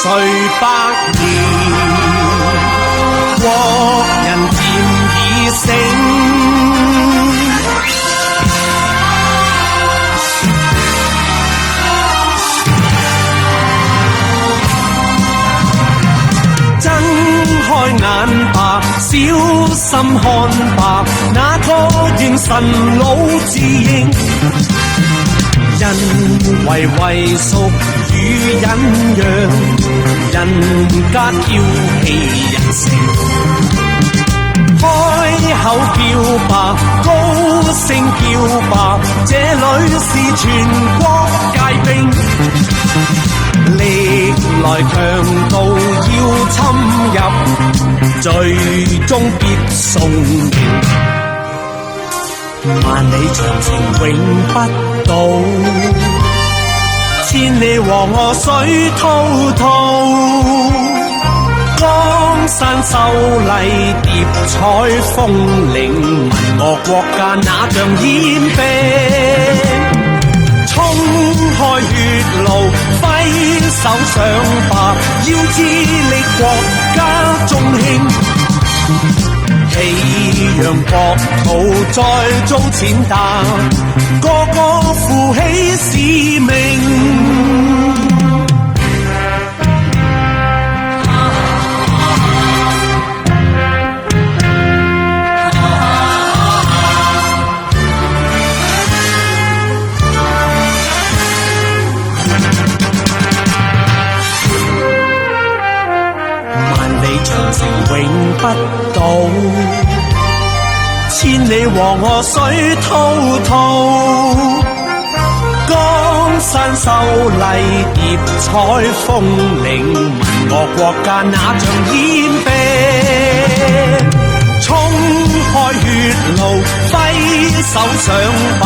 歲百年，國人漸已醒。睜開眼吧，小心看吧，那個元神老自認。人為屬與忍讓，人家嬌氣人性。開口叫吧，高聲叫吧，這裏是全國皆兵。歷來強盜要侵入，最終必送刑。萬里長城永不倒，千里黃河水滔滔。江山秀麗疊彩峰嶺，問我國家那像煙兵。衝開血路，揮手上吧，要致力國家中興。喜讓國土再遭踐踏，個個負起使命。長城永不倒，千里黃河水滔滔。江山秀麗疊彩峰嶺，問我國家那像煙兵。衝開血路，揮手上吧，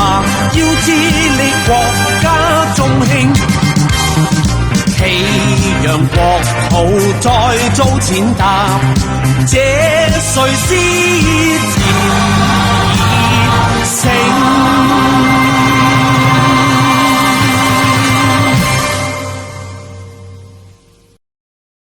要致力國家中興。希讓國土再遭踐踏，這誰是前已成。